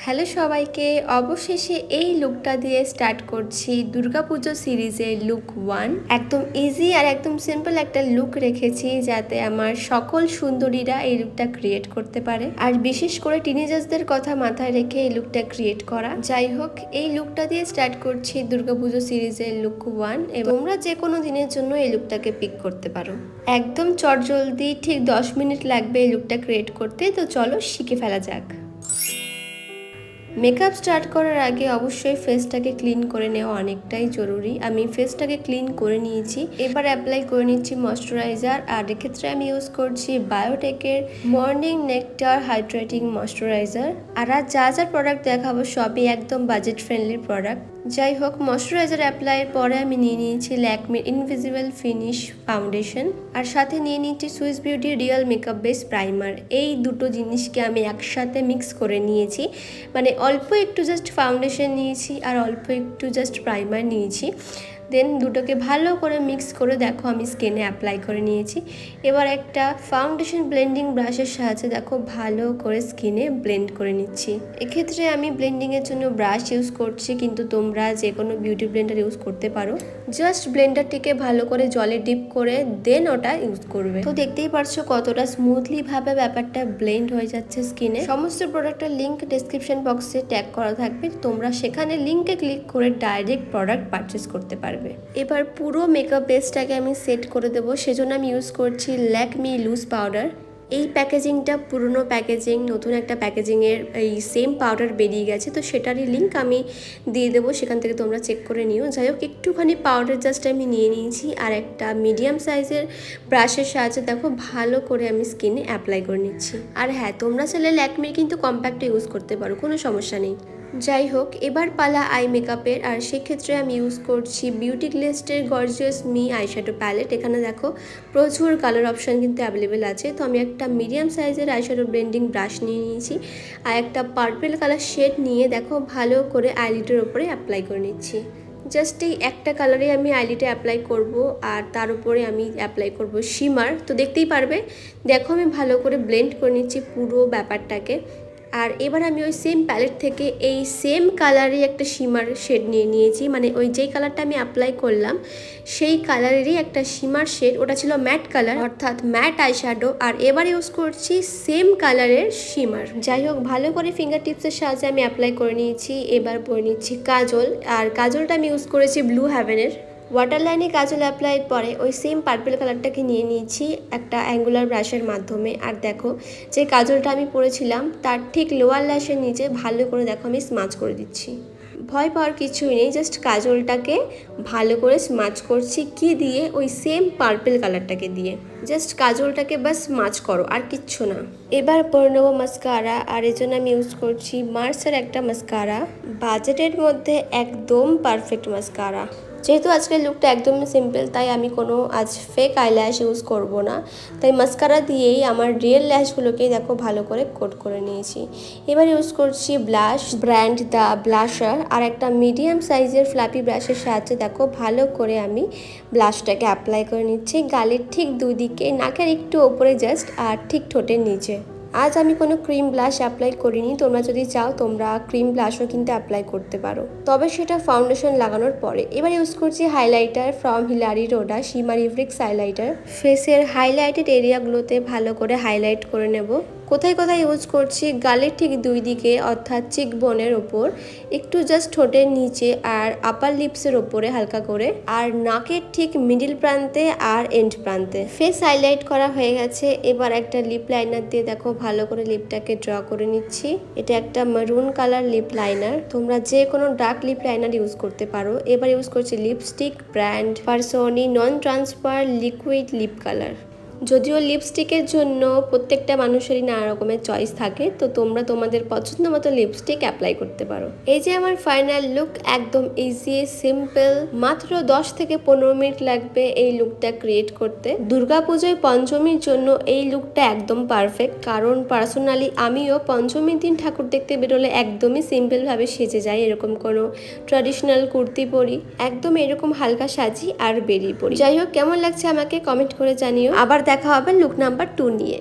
Hello সবাইকে, অবশেষে এই লুকটা দিয়ে স্টার্ট করছি দুর্গাপুজো সিরিজের লুক 1। একদম ইজি আর একদম সিম্পল একটা লুক রেখেছি যাতে আমার সকল সুন্দরীরা এই লুকটা ক্রিয়েট করতে পারে, আর বিশেষ করে টিনেজার্সদের কথা মাথায় রেখে এই লুকটা ক্রিয়েট করা। যাই হোক, এই লুকটা দিয়ে স্টার্ট করছি দুর্গাপুজো সিরিজের লুক 1 এবং তোমরা যে কোনো দিনের জন্য এই লুকটাকে পিক করতে পারো। একদম চটজলদি ঠিক 10 মিনিট লাগবে এই লুকটা ক্রিয়েট করতে, তো চলো শিখে ফেলা যাক। মেকআপ স্টার্ট করার আগে অবশ্যই ফেসটাকে ক্লিন করে নেওয়া অনেকটাই জরুরি। আমি ফেসটাকে ক্লিন করে নিয়েছি, এবার অ্যাপ্লাই করে নিচ্ছি ময়শ্চারাইজার। আর এক্ষেত্রে আমি ইউজ করছি বায়োটেকের মর্নিং নেকটার হাইড্রেটিং ময়শ্চারাইজার। আর যা যা প্রোডাক্ট দেখাবো সবই একদম বাজেট ফ্রেন্ডলি প্রোডাক্ট। যাই হোক, ময়শ্চারাইজার অ্যাপ্লাইয়ের পরে আমি নিয়ে নিয়েছি ল্যাকমির ইনভিজিবল ফিনিশ ফাউন্ডেশন, আর সাথে নিয়ে নিচ্ছি Swiss beauty real makeup base primer. এই দুটো জিনিসকে আমি একসাথে মিক্স করে নিয়েছি, মানে অল্প একটু জাস্ট ফাউন্ডেশন নিয়েছি আর অল্প একটু জাস্ট প্রাইমার নিয়েছি। দেন দুটোকে ভালো করে মিক্স করে দেখো আমি স্কিনে অ্যাপ্লাই করে নিয়েছি। এবার একটা ফাউন্ডেশন ব্লেন্ডিং ব্রাশের সাহায্যে দেখো ভালো করে স্কিনে ব্লেন্ড করে নিচ্ছি। এক্ষেত্রে আমি ব্লেন্ডিংয়ের জন্য ব্রাশ ইউজ করছি, কিন্তু তোমরা যে কোনো বিউটি ব্লেন্ডার ইউজ করতে পারো। জাস্ট ব্লেন্ডারটিকে ভালো করে জলে ডিপ করে দেন ওটা ইউজ করবে। তো দেখতেই পারছো কতটা স্মুথলি ভাবে ব্যাপারটা ব্লেন্ড হয়ে যাচ্ছে স্কিনে। সমস্ত প্রোডাক্টের লিঙ্ক ডেসক্রিপশন বক্সে ট্যাগ করা থাকবে, তোমরা সেখানে লিঙ্কে ক্লিক করে ডাইরেক্ট প্রোডাক্ট পারচেস করতে পারবে। এবার পুরো মেকআপ বেসটাকে আমি সেট করে দেবো, সেজন্য আমি ইউজ করছি ল্যাকমি লুজ পাউডার। এই প্যাকেজিংটা পুরনো প্যাকেজিং, নতুন একটা প্যাকেজিংয়ের এই সেম পাউডার বেরিয়ে গেছে, তো সেটারই লিঙ্ক আমি দিয়ে দেবো, সেখান থেকে তোমরা চেক করে নিও। যাই হোক, একটুখানি পাউডার জাস্ট আমি নিয়ে নিয়েছি আর একটা মিডিয়াম সাইজের ব্রাশের সাহায্যে দেখো ভালো করে আমি স্কিনে অ্যাপ্লাই করে নিচ্ছি। আর হ্যাঁ, তোমরা চাইলে ল্যাকমির কিন্তু কম্প্যাক্ট ইউজ করতে পারো, কোনো সমস্যা নেই। যাই হোক, এবার পালা আই মেকআপের, আর সেক্ষেত্রে আমি ইউজ করছি বিউটি গ্লেস্টের গর্জিয়াস মি আইশ্যাডো প্যালেট। এখানে দেখো প্রচুর কালার অপশান কিন্তু অ্যাভেলেবেল আছে। তো আমি একটা মিডিয়াম সাইজের আইশ্যাডো ব্লেন্ডিং ব্রাশ নিয়ে নিয়েছি আর একটা পার্পল কালার শেড নিয়ে দেখো ভালো করে আইলিডের ওপরে অ্যাপ্লাই করে নিচ্ছি। জাস্ট এই একটা কালারে আমি আইলিডে অ্যাপ্লাই করব, আর তার উপরে আমি অ্যাপ্লাই করব শিমার। তো দেখতেই পারবে, দেখো আমি ভালো করে ব্লেন্ড করে নিচ্ছি পুরো ব্যাপারটাকে। আর এবার আমি ওই সেম প্যালেট থেকে এই সেম কালারই একটা শিমার শেড নিয়ে নিয়েছি, মানে ওই যেই কালারটা আমি অ্যাপ্লাই করলাম সেই কালারেরই একটা শিমার শেড, ওটা ছিল ম্যাট কালার অর্থাৎ ম্যাট আইশ্যাডো। আর এবার ইউজ করছি সেম কালারের শিমার। যাই হোক, ভালো করে ফিঙ্গার টিপসের সাহায্যে আমি অ্যাপ্লাই করে নিয়েছি। এবার পরে নিচ্ছি কাজল, আর কাজলটা আমি ইউজ করেছি ব্লু হ্যাভেনের। ওয়াটার লাইনে কাজল অ্যাপ্লাইয়ের পরে ওই সেম পার্পল কালারটাকে নিয়ে নিয়েছি একটা অ্যাঙ্গুলার ব্রাশের মাধ্যমে। আর দেখো যে কাজলটা আমি পরেছিলাম তার ঠিক লোয়ার ল্যাশের নিচে ভালো করে দেখো আমি স্মাচ করে দিচ্ছি। ভয় পাওয়ার কিছুই নেই, জাস্ট কাজলটাকে ভালো করে স্মাচ করছি কি দিয়ে, ওই সেম পার্পল কালারটাকে দিয়ে। জাস্ট কাজলটাকে বাস স্মাচ করো, আর কিচ্ছু না। এবার পরে নেবো মাস্কারা, আর এর জন্য আমি ইউজ করছি মার্সের একটা মাস্কারা, বাজেটের মধ্যে একদম পারফেক্ট মাস্কারা। যেহেতু আজকের লুকটা একদমই সিম্পল, তাই আমি কোনো আজ ফেক আইল্যাশ ইউজ করব না, তাই মাস্কারা দিয়েই আমার রিয়েল ল্যাশগুলোকে দেখো ভালো করে কোট করে নিয়েছি। এবার ইউজ করছি ব্লাশ ব্র্যান্ড দ্য ব্লাশার, আর একটা মিডিয়াম সাইজের ফ্ল্যাপি ব্রাশের সাহায্যে দেখো ভালো করে আমি ব্লাশটাকে অ্যাপ্লাই করে নিচ্ছি গালের ঠিক দুই দিকে, নাকের একটু ওপরে জাস্ট, আর ঠিক ঠোঁটের নিচে। আজ আমি কোনো ক্রিম ব্লাশ অ্যাপ্লাই করিনি, তোমরা যদি চাও তোমরা ক্রিম ব্লাশও কিন্তু অ্যাপ্লাই করতে পারো, তবে সেটা ফাউন্ডেশন লাগানোর পরে। এবার ইউজ করছি highlighter from Hilary Rhoda shimmer ইভরিক্স হাইলাইটার। ফেসের হাইলাইটেড এরিয়াগুলোতে ভালো করে হাইলাইট করে নেব। কোথায় কোথায় ইউজ করছি, গালের ঠিক দুই দিকে অর্থাৎ চিক বোনের ওপর, একটু জাস্ট ঠোঁটের নিচে আর আপার লিপসের ওপরে হালকা করে, আর নাকের ঠিক মিডিল প্রান্তে আর এন্ড প্রান্তে। ফেস হাইলাইট করা হয়ে গেছে। এবার একটা লিপ লাইনার দিয়ে দেখো ভালো করে লিপটাকে ড্র করে নিচ্ছি। এটা একটা মারুন কালার লিপ লাইনার, তোমরা যে কোনো ডার্ক লিপ লাইনার ইউজ করতে পারো। এবার ইউজ করছি লিপস্টিক ব্র্যান্ড পারসোনি নন ট্রান্সফার লিকুইড লিপ কালার। যদিও লিপস্টিকের জন্য প্রত্যেকটা মানুষেরই নানা রকমের চয়েস থাকে, তো তোমরা তোমাদের পছন্দ মতো লিপস্টিক অ্যাপ্লাই করতে পারো। এই যে আমার ফাইনাল লুক, একদম ইজি সিম্পল, মাত্র 10 থেকে 15 মিনিট লাগবে এই লুকটা ক্রিয়েট করতে। দুর্গাপুজোয় পঞ্চমীর জন্য এই লুকটা একদম পারফেক্ট, কারণ পার্সোনালি আমিও পঞ্চমীর দিন ঠাকুর দেখতে বেরোলে একদমই সিম্পলভাবে সেজে যাই, এরকম কোনো ট্র্যাডিশনাল কুর্তি পরি, একদম এরকম হালকা সাজি আর বেরিয়ে পড়ি। যাই হোক, কেমন লাগছে আমাকে কমেন্ট করে জানিও। আবার দেখা হবে লুক নাম্বার 2 নিয়ে।